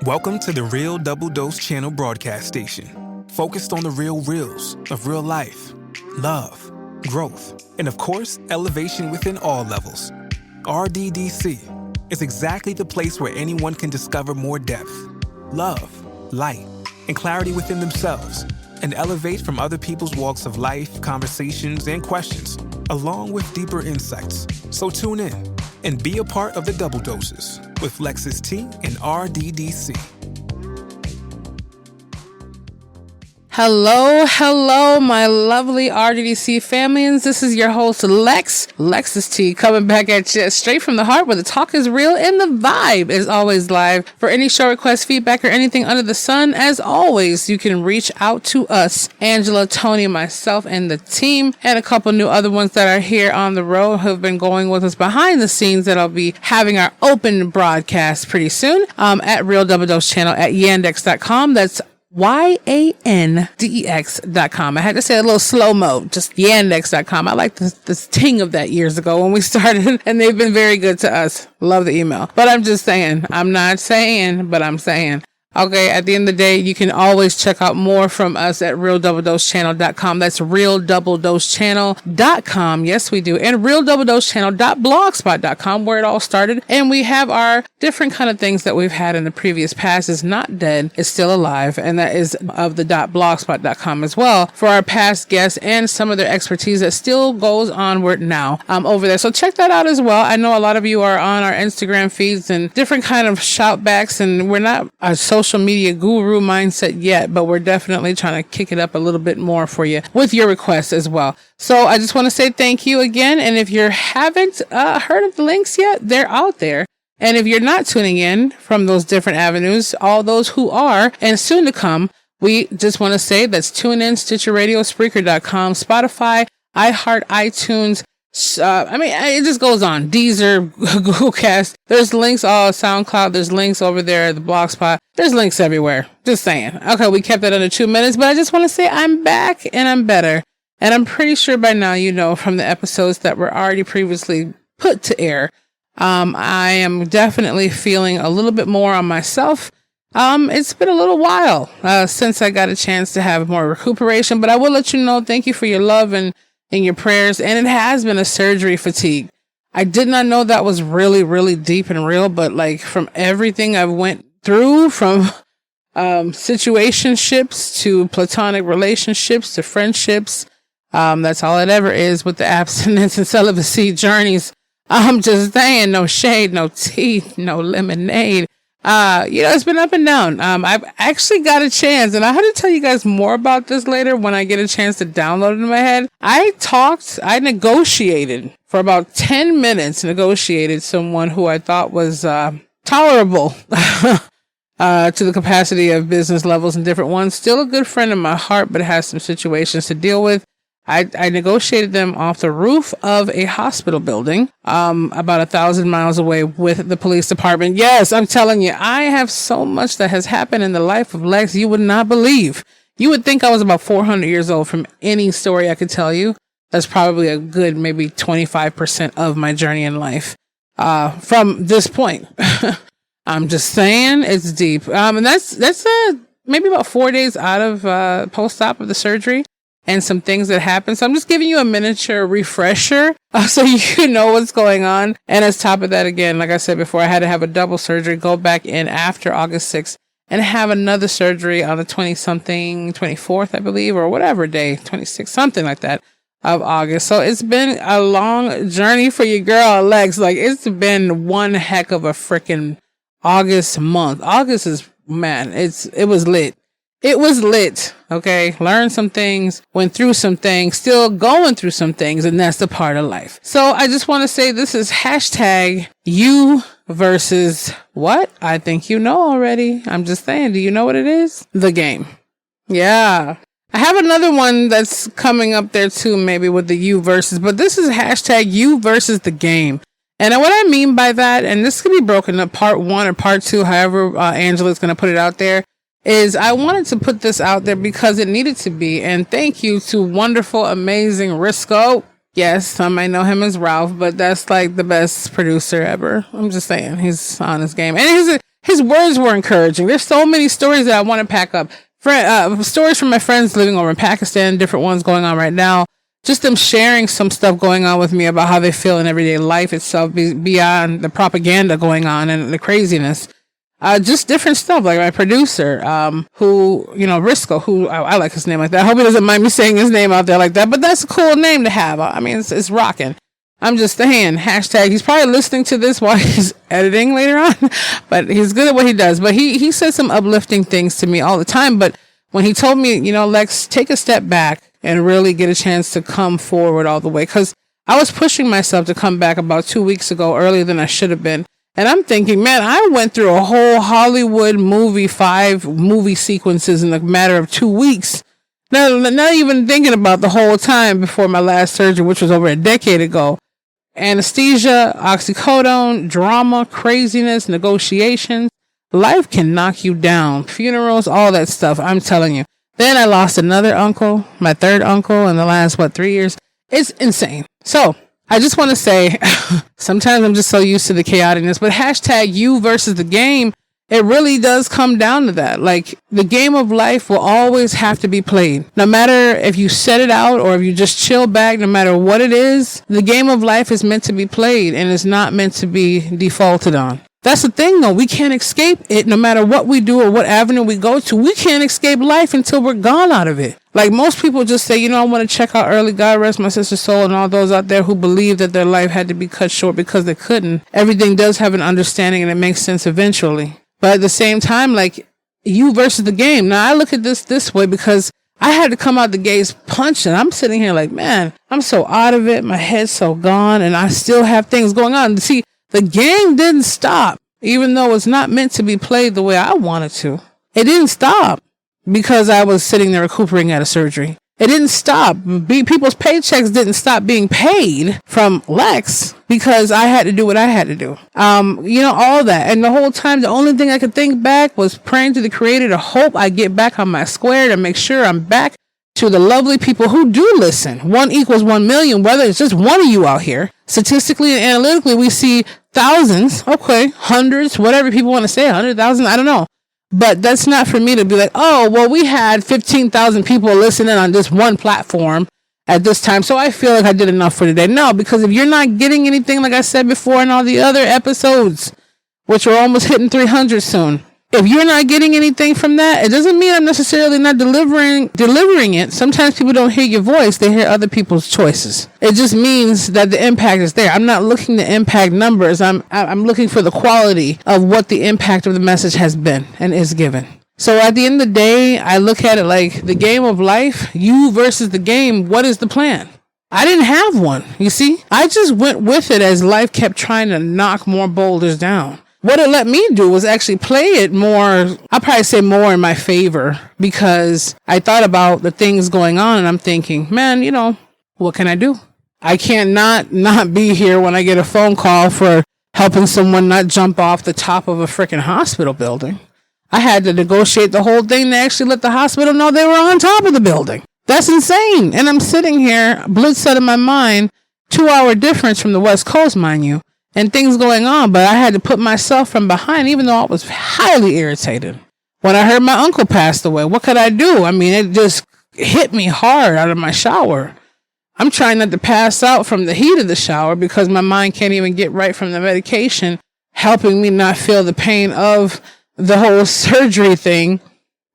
Welcome to the Real Double Dose Channel broadcast station, focused on the real reels of real life, love, growth, and of course, elevation within all levels. RDDC is exactly the place where anyone can discover more depth, love, light, and clarity within themselves, and elevate from other people's walks of life, conversations, and questions, along with deeper insights. So tune in and be a part of the Double Doses with Lexus T and RDDC. Hello, my lovely RDDC families. This is your host, Lexus T, coming back at you straight from the heart where the talk is real and the vibe is always live. For any show requests, feedback, or anything under the sun, as always, you can reach out to us, Angela, Tony, myself, and the team, and a couple new other ones that are here on the road who have been going with us behind the scenes that I'll be having our open broadcast pretty soon at Real Double Dose Channel at yandex.com. That's yandex.com. I had to say a little slow-mo, just yandex.com. I like this ting of that years ago when we started, and they've been very good to us. Love the email. But I'm just saying, I'm not saying, but I'm saying. Okay, at the end of the day, you can always check out more from us at realdoubledosechannel.com. That's realdoubledosechannel.com. Yes, we do. And realdoubledosechannel.blogspot.com, where it all started. And we have our different kind of things that we've had in the previous past. Is not dead, it's still alive. And that is of the .blogspot.com as well for our past guests and some of their expertise that still goes onward now over there. So check that out as well. I know a lot of you are on our Instagram feeds and different kind of shoutbacks, and we're not a social media guru mindset yet, but we're definitely trying to kick it up a little bit more for you with your requests as well. So I just want to say thank you again. And if you haven't heard of the links yet, they're out there. And if you're not tuning in from those different avenues, all those who are and soon to come, we just want to say that's TuneIn, Stitcher Radio, Spreaker.com, Spotify, iHeart, iTunes. It just goes on. Deezer, Google Cast. There's links all SoundCloud. There's links over there, the Blogspot. There's links everywhere. Just saying. Okay, we kept that under 2 minutes, but I just want to say I'm back and I'm better. And I'm pretty sure by now you know from the episodes that were already previously put to air. I am definitely feeling a little bit more on myself. It's been a little while since I got a chance to have more recuperation, but I will let you know. Thank you for your love and your prayers. And it has been a surgery fatigue. I did not know that was really, really deep and real, but like from everything I've went through, from situationships to platonic relationships to friendships, that's all it ever is with the abstinence and celibacy journeys. I'm just saying, no shade, no tea, no lemonade. It's been up and down. I've actually got a chance, and I had to tell you guys more about this later when I get a chance to download it in my head. I negotiated for about 10 minutes, negotiated someone who I thought was, tolerable, to the capacity of business levels and different ones. Still a good friend in my heart, but has some situations to deal with. I negotiated them off the roof of a hospital building, about 1,000 miles away with the police department. Yes, I'm telling you, I have so much that has happened in the life of Lex you would not believe. You would think I was about 400 years old from any story I could tell you. That's probably a good, maybe 25% of my journey in life, from this point. I'm just saying it's deep. And that's maybe about 4 days out of, post-op of the surgery. And some things that happened. So I'm just giving you a miniature refresher so you know what's going on. And as top of that, again, like I said before, I had to have a double surgery, go back in after August 6th and have another surgery on the 24th, I believe, or whatever day, 26th, something like that of August. So it's been a long journey for your girl, Lex. Like it's been one heck of a freaking August month. August is, man, it was lit. It was lit, okay? Learned some things, went through some things, still going through some things, and that's the part of life. So I just want to say this is hashtag you versus what? I think you know already. I'm just saying, do you know what it is? The game. Yeah. I have another one that's coming up there too, maybe with the you versus, but this is hashtag you versus the game. And what I mean by that, and this could be broken up part 1 or part 2, however Angela's going to put it out there, is I wanted to put this out there because it needed to be. And thank you to wonderful, amazing Risco. Yes, some might know him as Ralph, but that's like the best producer ever. I'm just saying, he's on his game. And his words were encouraging. There's so many stories that I want to pack up. Stories from my friends living over in Pakistan, different ones going on right now. Just them sharing some stuff going on with me about how they feel in everyday life itself beyond the propaganda going on and the craziness. Just different stuff, like my producer, who, Risco, who I like his name like that. I hope he doesn't mind me saying his name out there like that, but that's a cool name to have. I mean, it's rocking. I'm just saying, hashtag, he's probably listening to this while he's editing later on, but he's good at what he does. But he said some uplifting things to me all the time. But when he told me, Lex, take a step back and really get a chance to come forward all the way. Because I was pushing myself to come back about 2 weeks ago, earlier than I should have been. And I'm thinking, man, I went through a whole Hollywood movie, 5 movie sequences in a matter of 2 weeks. Now, not even thinking about the whole time before my last surgery, which was over a decade ago. Anesthesia, oxycodone, drama, craziness, negotiations. Life can knock you down. Funerals, all that stuff. I'm telling you. Then I lost another uncle, my 3rd uncle in the last, 3 years. It's insane. So I just want to say, sometimes I'm just so used to the chaoticness, but hashtag you versus the game. It really does come down to that. Like, the game of life will always have to be played. No matter if you set it out or if you just chill back, no matter what it is, the game of life is meant to be played and is not meant to be defaulted on. That's the thing, though. We can't escape it no matter what we do or what avenue we go to. We can't escape life until we're gone out of it. Like, most people just say, I want to check out early. God rest my sister's soul, and all those out there who believe that their life had to be cut short because they couldn't. Everything does have an understanding and it makes sense eventually. But at the same time, like, you versus the game. Now, I look at this way because I had to come out the gates punching. I'm sitting here like, man, I'm so out of it. My head's so gone and I still have things going on. See, the game didn't stop, even though it's not meant to be played the way I wanted to. It didn't stop because I was sitting there recuperating out of surgery. It didn't stop. People's paychecks didn't stop being paid from Lex because I had to do what I had to do. All that. And the whole time, the only thing I could think back was praying to the Creator to hope I get back on my square, to make sure I'm back to the lovely people who do listen. 1 equals 1 million, whether it's just one of you out here. Statistically and analytically, we see thousands, hundreds, whatever people want to say, 100,000, I don't know. But that's not for me to be like, oh, well, we had 15,000 people listening on this one platform at this time, so I feel like I did enough for today. No, because if you're not getting anything, like I said before in all the other episodes, which are almost hitting 300 soon, if you're not getting anything from that, it doesn't mean I'm necessarily not delivering it. Sometimes people don't hear your voice. They hear other people's choices. It just means that the impact is there. I'm not looking to impact numbers. I'm looking for the quality of what the impact of the message has been and is given. So at the end of the day, I look at it like the game of life, you versus the game. What is the plan? I didn't have one. You see, I just went with it as life kept trying to knock more boulders down. What it let me do was actually play it more, I'll probably say more in my favor, because I thought about the things going on and I'm thinking, man, what can I do? I can't not be here when I get a phone call for helping someone not jump off the top of a freaking hospital building. I had to negotiate the whole thing to actually let the hospital know they were on top of the building. That's insane. And I'm sitting here, blitz out of my mind, 2-hour difference from the West Coast, mind you. And things going on, but I had to put myself from behind, even though I was highly irritated. When I heard my uncle passed away, what could I do? I mean, it just hit me hard out of my shower. I'm trying not to pass out from the heat of the shower because my mind can't even get right from the medication, helping me not feel the pain of the whole surgery thing.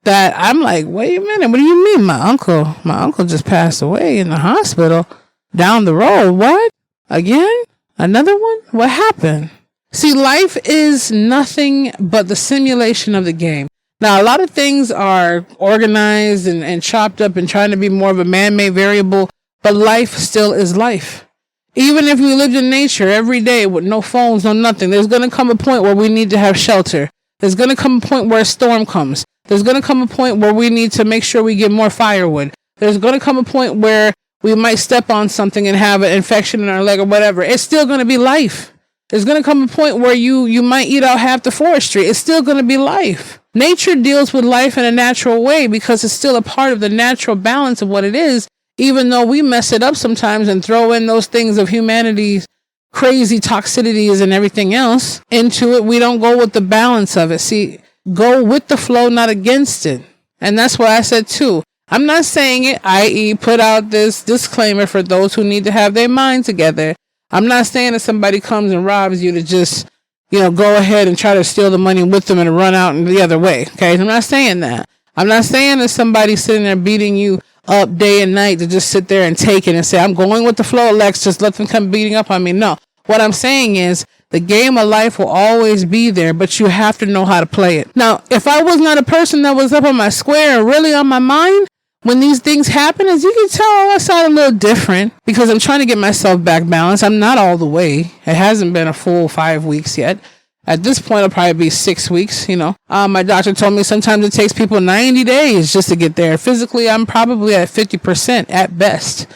That I'm like, wait a minute, what do you mean? My uncle just passed away in the hospital down the road. What? Again? Another one? What happened? See, life is nothing but the simulation of the game. Now, a lot of things are organized and chopped up and trying to be more of a man-made variable, but life still is life. Even if we lived in nature every day with no phones, no nothing, there's going to come a point where we need to have shelter. There's going to come a point where a storm comes. There's going to come a point where we need to make sure we get more firewood. There's going to come a point where we might step on something and have an infection in our leg or whatever. It's still going to be life. There's going to come a point where you might eat out half the forestry. It's still going to be life. Nature deals with life in a natural way because it's still a part of the natural balance of what it is, even though we mess it up sometimes and throw in those things of humanity's crazy toxicities and everything else into it. We don't go with the balance of it. See, go with the flow, not against it. And that's what I said too. I'm not saying it, i.e. put out this disclaimer for those who need to have their mind together. I'm not saying that somebody comes and robs you to just, go ahead and try to steal the money with them and run out the other way. Okay. I'm not saying that. I'm not saying that somebody's sitting there beating you up day and night to just sit there and take it and say, I'm going with the flow, Lex, just let them come beating up on me. No. What I'm saying is the game of life will always be there, but you have to know how to play it. Now, if I was not a person that was up on my square and really on my mind, when these things happen, as you can tell, I sound a little different because I'm trying to get myself back balanced. I'm not all the way. It hasn't been a full 5 weeks yet. At this point, it'll probably be 6 weeks, My doctor told me sometimes it takes people 90 days just to get there. Physically, I'm probably at 50% at best.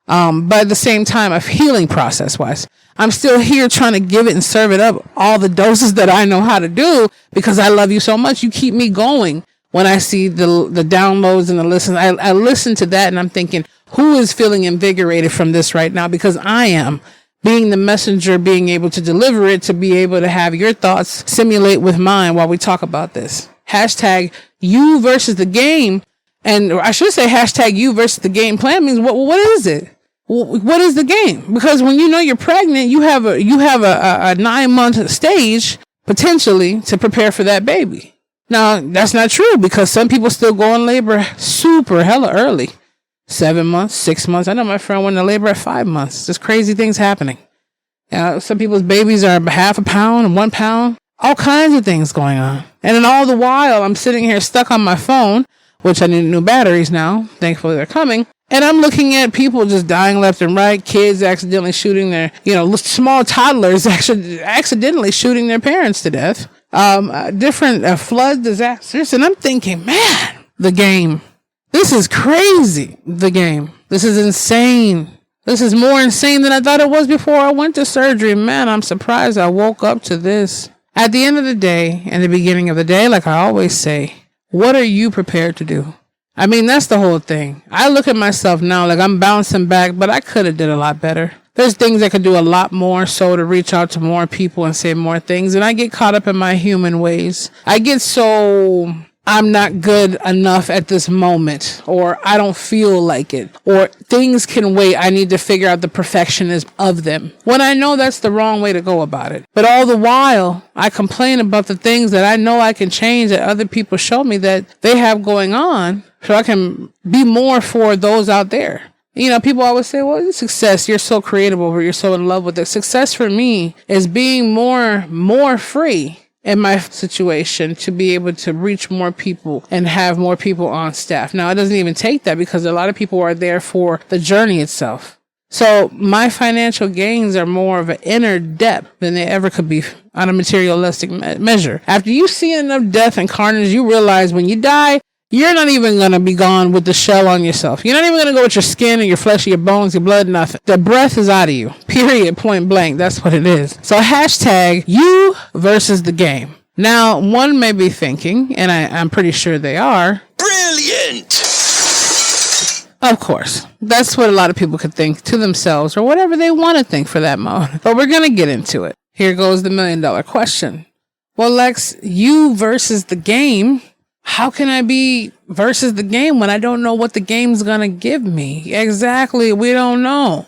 But at the same time, of healing process-wise, I'm still here trying to give it and serve it up all the doses that I know how to do because I love you so much. You keep me going. When I see the downloads and the listens, I listen to that and I'm thinking, who is feeling invigorated from this right now? Because I am. Being the messenger, being able to deliver it, to be able to have your thoughts simulate with mine while we talk about this. Hashtag you versus the game. And I should say hashtag you versus the game plan means what is it? What is the game? Because when you're pregnant, you have a 9-month stage potentially to prepare for that baby. Now, that's not true because some people still go in labor super hella early. 7 months, 6 months. I know my friend went into labor at 5 months. Just crazy things happening. Some people's babies are half a pound and 1 pound. All kinds of things going on. And then all the while, I'm sitting here stuck on my phone, which I need new batteries now. Thankfully, they're coming. And I'm looking at people just dying left and right. Kids accidentally shooting their, small toddlers actually accidentally shooting their parents to death. Different flood disasters. And I'm thinking, man, the game. This is crazy. The game. This is insane. This is more insane than I thought it was before I went to surgery. Man, I'm surprised I woke up to this. At the end of the day, and the beginning of the day, like I always say, what are you prepared to do? I mean, that's the whole thing. I look at myself now like I'm bouncing back, but I could have did a lot better. There's things I could do a lot more so to reach out to more people and say more things. And I get caught up in my human ways. I get so I'm not good enough at this moment, or I don't feel like it, or things can wait. I need to figure out the perfectionism of them when I know that's the wrong way to go about it. But all the while, I complain about the things that I know I can change that other people show me that they have going on so I can be more for those out there. People always say, well, success, you're so creative over it, you're so in love with it. Success for me is being more free in my situation to be able to reach more people and have more people on staff. Now, it doesn't even take that because a lot of people are there for the journey itself. So my financial gains are more of an inner depth than they ever could be on a materialistic measure. After you see enough death and carnage, you realize when you die, you're not even going to be gone with the shell on yourself. You're not even going to go with your skin and your flesh, your bones, your blood, nothing. The breath is out of you. Period. Point blank. That's what it is. So hashtag you versus the game. Now, one may be thinking, and I'm pretty sure they are, brilliant! Of course. That's what a lot of people could think to themselves or whatever they want to think for that moment. But we're going to get into it. Here goes the $1 million question. Well, Lex, you versus the game. How can I be versus the game when I don't know what the game's going to give me? Exactly. We don't know.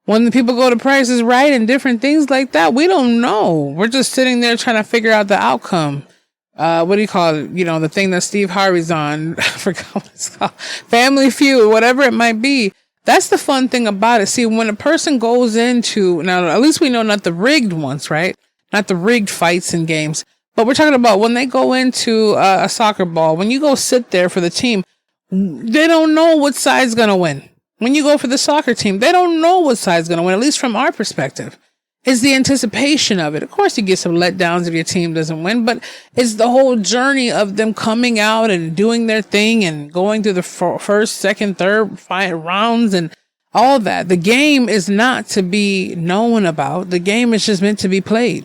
When the people go to Price is Right and different things like that, we don't know. We're just sitting there trying to figure out the outcome. What do you call it? The thing that Steve Harvey's on. I forgot what it's called. Family Feud, whatever it might be. That's the fun thing about it. See, when a person goes into, now at least we know not the rigged ones, right? Not the rigged fights and games. But we're talking about when they go into a soccer ball, when you go sit there for the team, they don't know what side's going to win. When you go for the soccer team, they don't know what side's going to win, at least from our perspective. It's the anticipation of it. Of course, you get some letdowns if your team doesn't win, but it's the whole journey of them coming out and doing their thing and going through the first, second, third, five rounds and all that. The game is not to be known about. The game is just meant to be played.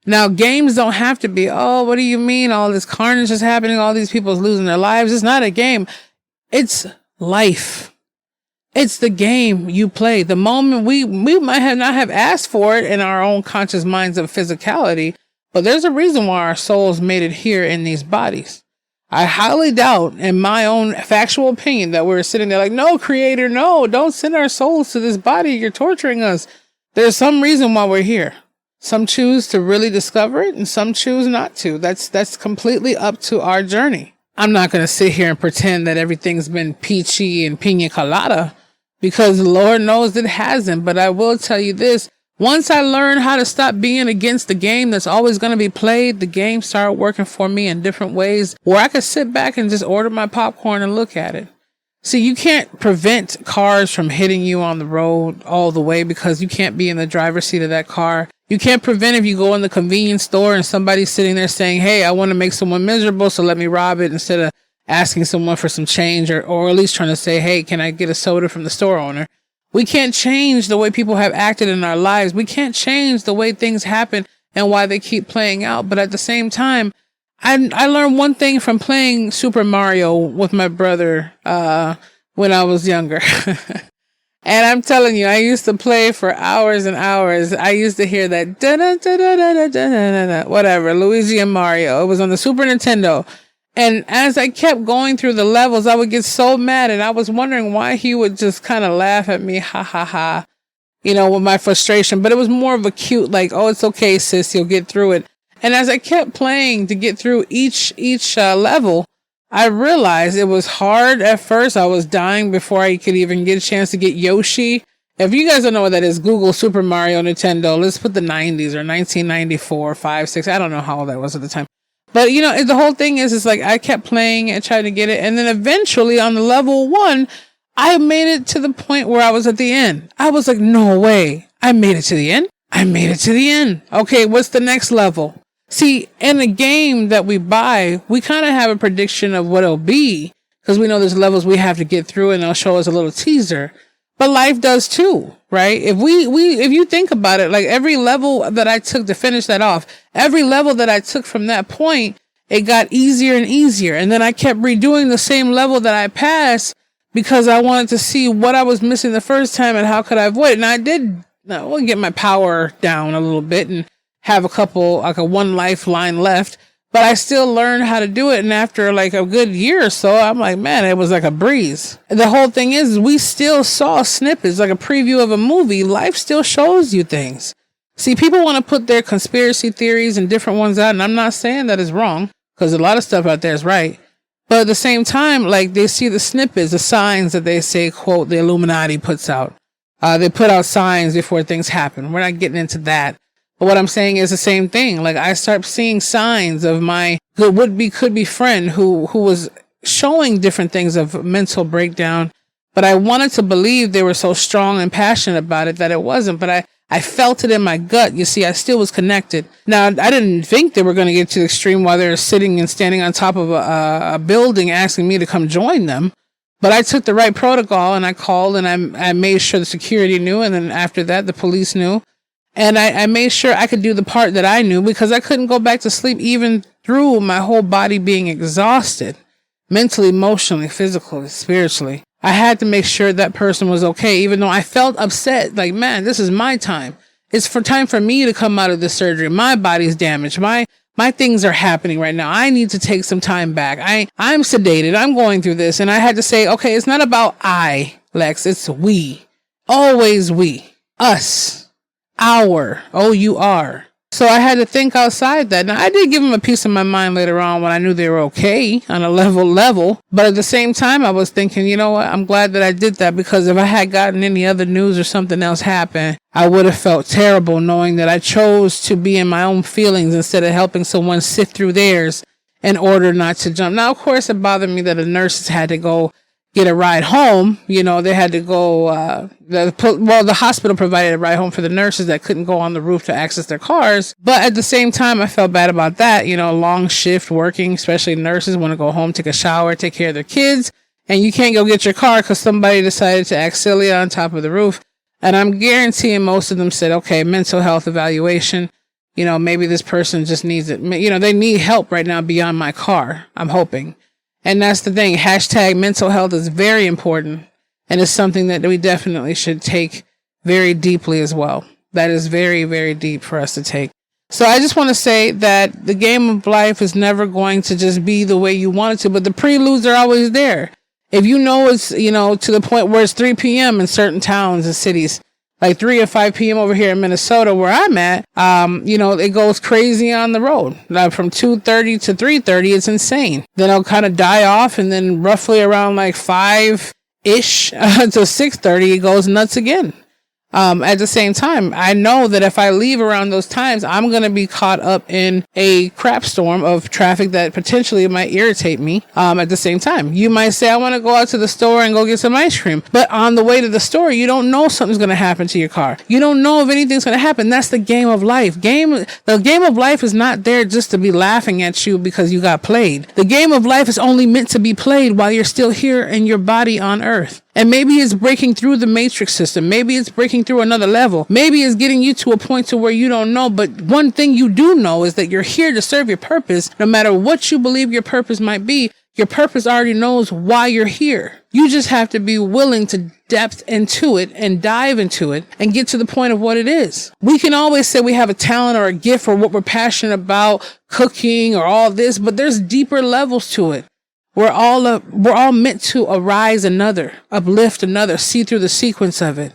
Now, games don't have to be, oh, what do you mean? All this carnage is happening. All these people losing their lives. It's not a game. It's life. It's the game you play. The moment we might have not have asked for it in our own conscious minds of physicality, but there's a reason why our souls made it here in these bodies. I highly doubt, in my own factual opinion, that we're sitting there like, no, creator, no, don't send our souls to this body. You're torturing us. There's some reason why we're here. Some choose to really discover it and some choose not to. That's completely up to our journey. I'm not going to sit here and pretend that everything's been peachy and pina colada, because Lord knows it hasn't. But I will tell you this. Once I learned how to stop being against the game that's always going to be played, the game started working for me in different ways where I could sit back and just order my popcorn and look at it. See, you can't prevent cars from hitting you on the road all the way because you can't be in the driver's seat of that car. You can't prevent if you go in the convenience store and somebody's sitting there saying, hey, I want to make someone miserable, so let me rob it, instead of asking someone for some change or at least trying to say, hey, can I get a soda from the store owner? We can't change the way people have acted in our lives. We can't change the way things happen and why they keep playing out. But at the same time, I learned one thing from playing Super Mario with my brother when I was younger. And I'm telling you, I used to play for hours and hours. I used to hear that da-da-da-da-da-da-da-da-da, whatever, Luigi and Mario. It was on the Super Nintendo. And as I kept going through the levels, I would get so mad, and I was wondering why he would just kind of laugh at me, ha ha ha, you know, with my frustration. But it was more of a cute, like, oh, it's okay, sis, you'll get through it. And as I kept playing to get through each level, I realized it was hard at first. I was dying before I could even get a chance to get Yoshi. If you guys don't know what that is, Google Super Mario Nintendo. Let's put the 90s or 1994, 5, 6. I don't know how old I was at the time. But, you know, the whole thing is like I kept playing and trying to get it. And then eventually on the level 1, I made it to the point where I was at the end. I was like, no way. I made it to the end. I made it to the end. Okay, what's the next level? See, in a game that we buy, we kind of have a prediction of what it'll be because we know there's levels we have to get through and they'll show us a little teaser. But life does too, right? If if you think about it, like every level that I took to finish that off, every level that I took from that point, it got easier and easier. And then I kept redoing the same level that I passed because I wanted to see what I was missing the first time and how could I avoid it. And I did get my power down a little bit and have a one lifeline left, but I still learned how to do it. And after like a good year or so, I'm like, man, it was like a breeze. The whole thing is we still saw snippets, like a preview of a movie. Life still shows you things. See, people want to put their conspiracy theories and different ones out. And I'm not saying that is wrong because a lot of stuff out there is right. But at the same time, like they see the snippets, the signs that they say, quote, the Illuminati puts out. They put out signs before things happen. We're not getting into that. But what I'm saying is the same thing. Like I start seeing signs of my could be friend who was showing different things of mental breakdown. But I wanted to believe they were so strong and passionate about it that it wasn't. But I felt it in my gut. You see, I still was connected. Now, I didn't think they were going to get to the extreme while they were sitting and standing on top of a building asking me to come join them. But I took the right protocol and I called and I made sure the security knew. And then after that, the police knew. And I made sure I could do the part that I knew because I couldn't go back to sleep even through my whole body being exhausted, mentally, emotionally, physically, spiritually. I had to make sure that person was okay, even though I felt upset. Like, man, this is my time. It's time for me to come out of this surgery. My body's damaged. My things are happening right now. I need to take some time back. I'm sedated. I'm going through this. And I had to say, okay, it's not about I, Lex. It's we. Always we. Us. Our. O-U-R. So I had to think outside that. Now, I did give them a piece of my mind later on when I knew they were okay on a level. But at the same time, I was thinking, you know what? I'm glad that I did that because if I had gotten any other news or something else happen, I would have felt terrible knowing that I chose to be in my own feelings instead of helping someone sift through theirs in order not to jump. Now, of course, it bothered me that the nurses had to go get a ride home. You know, they had to go, the hospital provided a ride home for the nurses that couldn't go on the roof to access their cars. But at the same time, I felt bad about that. You know, long shift working, especially nurses want to go home, take a shower, take care of their kids. And you can't go get your car because somebody decided to act silly on top of the roof. And I'm guaranteeing most of them said, okay, mental health evaluation. You know, maybe this person just needs it. You know, they need help right now beyond my car. I'm hoping. And that's the thing. Hashtag mental health is very important. And it's something that we definitely should take very deeply as well. That is very, very deep for us to take. So I just want to say that the game of life is never going to just be the way you want it to, but the preludes are always there. If you know it's, to the point where it's 3 p.m. in certain towns and cities, like 3 or 5 p.m. over here in Minnesota where I'm at, it goes crazy on the road. Like from 2:30 to 3:30, it's insane. Then it'll kind of die off, and then roughly around like 5-ish to 6:30, it goes nuts again. At the same time, I know that if I leave around those times, I'm going to be caught up in a crap storm of traffic that potentially might irritate me. At the same time, you might say, I want to go out to the store and go get some ice cream. But on the way to the store, you don't know something's going to happen to your car. You don't know if anything's going to happen. That's the game of life. The game of life is not there just to be laughing at you because you got played. The game of life is only meant to be played while you're still here in your body on earth. And maybe it's breaking through the matrix system. Maybe it's breaking through another level. Maybe it's getting you to a point to where you don't know. But one thing you do know is that you're here to serve your purpose. No matter what you believe your purpose might be, your purpose already knows why you're here. You just have to be willing to depth into it and dive into it and get to the point of what it is. We can always say we have a talent or a gift or what we're passionate about, cooking or all this, but there's deeper levels to it. We're all meant to arise another, uplift another, see through the sequence of it.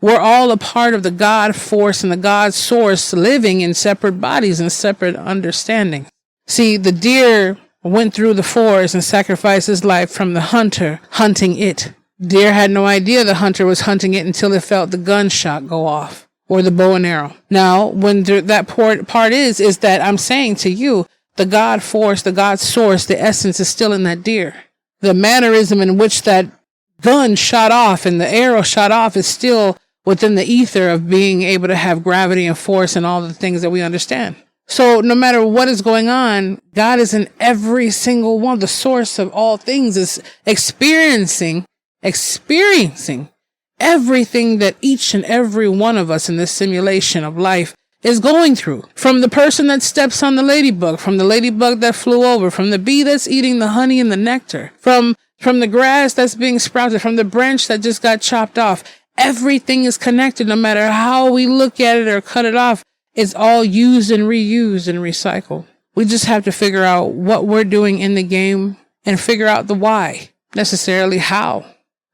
We're all a part of the God force and the God source living in separate bodies and separate understanding. See, the deer went through the forest and sacrificed his life from the hunter hunting it. Deer had no idea the hunter was hunting it until it felt the gunshot go off or the bow and arrow. Now, when that part is that I'm saying to you, the God force, the God source, the essence is still in that deer. The mannerism in which that gun shot off and the arrow shot off is still within the ether of being able to have gravity and force and all the things that we understand. So no matter what is going on, God is in every single one. The source of all things is experiencing everything that each and every one of us in this simulation of life is going through. From the person that steps on the ladybug, from the ladybug that flew over, from the bee that's eating the honey and the nectar, from the grass that's being sprouted, from the branch that just got chopped off. Everything is connected. No matter how we look at it or cut it off, it's all used and reused and recycled. We just have to figure out what we're doing in the game and figure out the why. Necessarily how.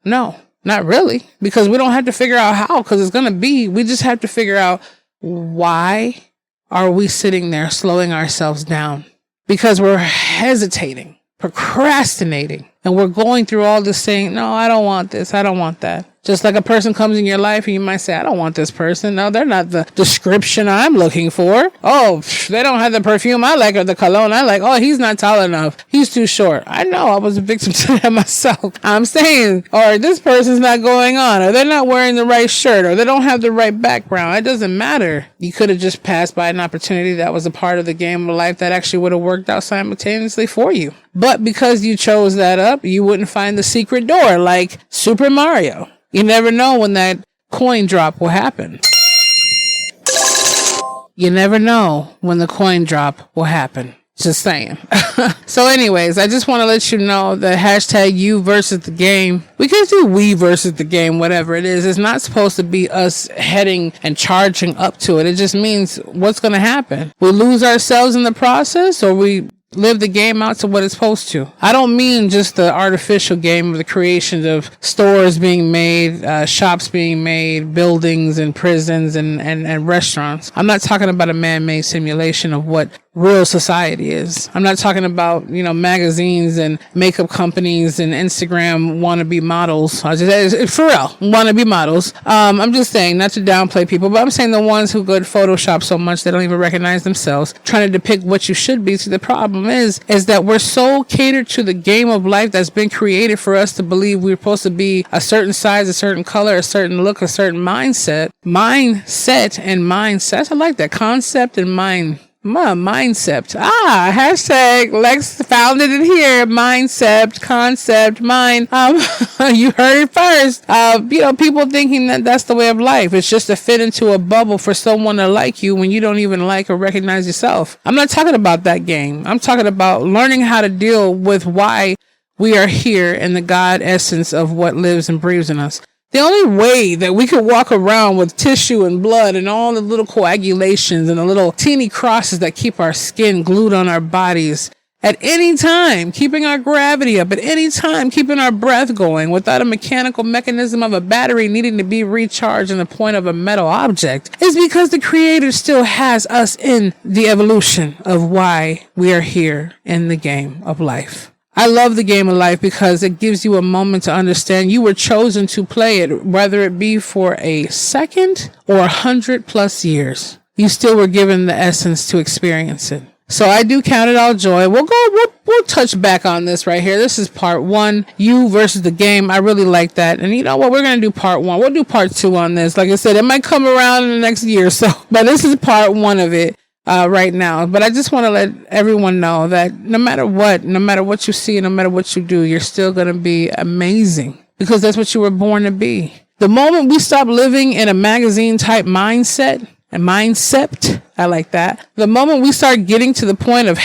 No, not really, because we don't have to figure out how, because it's going to be, we just have to figure out why are we sitting there slowing ourselves down? Because we're hesitating, procrastinating, and we're going through all this saying, no, I don't want this. I don't want that. Just like a person comes in your life and you might say, I don't want this person. No, they're not the description I'm looking for. Oh, they don't have the perfume I like or the cologne I like. Oh, he's not tall enough. He's too short. I know I was a victim to that myself. I'm saying, or this person's not going on, or they're not wearing the right shirt, or they don't have the right background. It doesn't matter. You could have just passed by an opportunity that was a part of the game of life that actually would have worked out simultaneously for you. But because you chose that up, you wouldn't find the secret door like Super Mario. You never know when that coin drop will happen. You never know when the coin drop will happen. Just saying. So anyways, I just want to let you know that hashtag you versus the game. We can do we versus the game, whatever it is. It's not supposed to be us heading and charging up to it. It just means what's going to happen. We lose ourselves in the process, or we live the game out to what it's supposed to. I don't mean just the artificial game of the creations of stores being made, shops being made, buildings and prisons and restaurants. I'm not talking about a man-made simulation of what real society is. I'm not talking about, magazines and makeup companies and Instagram wannabe models. For real, wannabe models. I'm just saying, not to downplay people, but I'm saying the ones who go to Photoshop so much they don't even recognize themselves, trying to depict what you should be. So the problem is that we're so catered to the game of life that's been created for us to believe we're supposed to be a certain size, a certain color, a certain look, a certain mindset. Mindset and mindsets. I like that. Concept and mindset. Hashtag Lex founded it here. Mindset, concept, mind. You heard it first. People thinking that that's the way of life. It's just to fit into a bubble for someone to like you when you don't even like or recognize yourself. I'm not talking about that game. I'm talking about learning how to deal with why we are here in the God essence of what lives and breathes in us. The only way that we could walk around with tissue and blood and all the little coagulations and the little teeny crosses that keep our skin glued on our bodies at any time, keeping our gravity up at any time, keeping our breath going without a mechanical mechanism of a battery needing to be recharged in the point of a metal object, is because the Creator still has us in the evolution of why we are here in the game of life. I love the game of life because it gives you a moment to understand you were chosen to play it, whether it be for a second or 100+ years. You still were given the essence to experience it. So I do count it all joy. We'll touch back on this right here. This is part 1, you versus the game. I really like that. And you know what? We're going to do part 1. We'll do part 2 on this. Like I said, it might come around in the next year or so, but this is part 1 of it. Right now. But I just want to let everyone know that no matter what you see, no matter what you do, you're still going to be amazing because that's what you were born to be. The moment we stop living in a magazine type mindset, I like that. The moment we start getting to the point of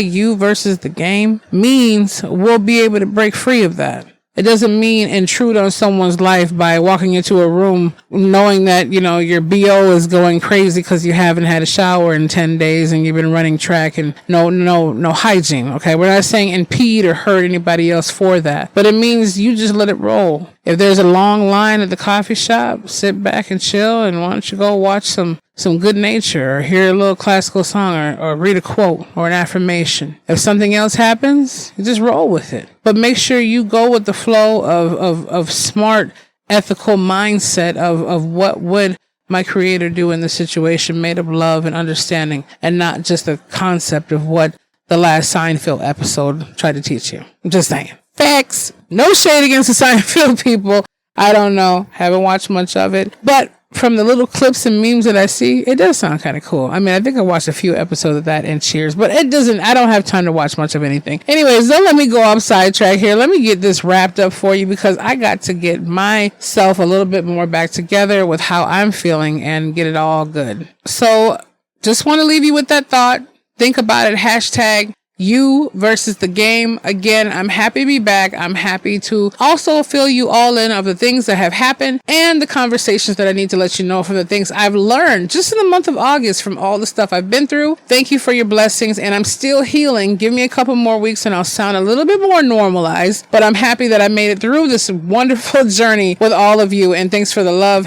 #you versus the game means we'll be able to break free of that. It doesn't mean intrude on someone's life by walking into a room knowing that, you know, your BO is going crazy because you haven't had a shower in 10 days and you've been running track and no hygiene. Okay. We're not saying impede or hurt anybody else for that, but it means you just let it roll. If there's a long line at the coffee shop, sit back and chill, and why don't you go watch some good nature or hear a little classical song or read a quote or an affirmation. If something else happens, you just roll with it. But make sure you go with the flow of smart, ethical mindset of what would my Creator do in this situation, made of love and understanding, and not just the concept of what the last Seinfeld episode tried to teach you. I'm just saying. Facts. No shade against the Seinfeld people. I don't know. Haven't watched much of it. But from the little clips and memes that I see, it does sound kind of cool. I mean, I think I watched a few episodes of that and Cheers, but I don't have time to watch much of anything. Anyways, don't let me go off sidetrack here. Let me get this wrapped up for you because I got to get myself a little bit more back together with how I'm feeling and get it all good. So just want to leave you with that thought. Think about it. #you versus the game. Again, I'm happy to be back. I'm happy to also fill you all in of the things that have happened and the conversations that I need to let you know from the things I've learned just in the month of August from all the stuff I've been through. Thank you for your blessings, and I'm still healing. Give me a couple more weeks and I'll sound a little bit more normalized, but I'm happy that I made it through this wonderful journey with all of you, and thanks for the love.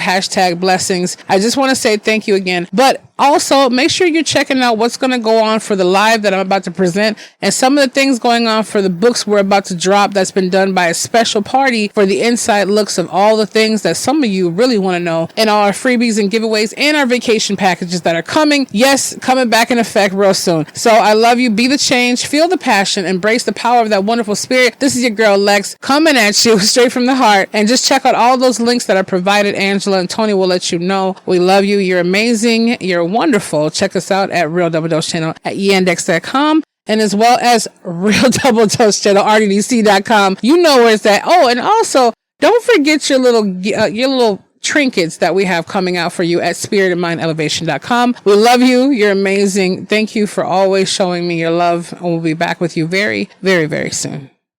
#blessings. I just want to say thank you again, but also make sure you're checking out what's going to go on for the live that I'm about to present and some of the things going on for the books we're about to drop that's been done by a special party for the inside looks of all the things that some of you really want to know, and all our freebies and giveaways and our vacation packages that are coming. Yes, coming back in effect real soon. So I love you. Be the change. Feel the passion. Embrace the power of that wonderful spirit. This is your girl Lex coming at you straight from the heart. And just check out all those links that are provided. Angela and Tony will let you know. We love you. You're amazing. You're wonderful. Check us out at Real Double Dose Channel at yandex.com. And as well as Real Double Dose Channel, RDDC.com. You know where it's at. Oh, and also don't forget your little trinkets that we have coming out for you at spiritandmindelevation.com. We love you. You're amazing. Thank you for always showing me your love. And we'll be back with you very, very, very soon.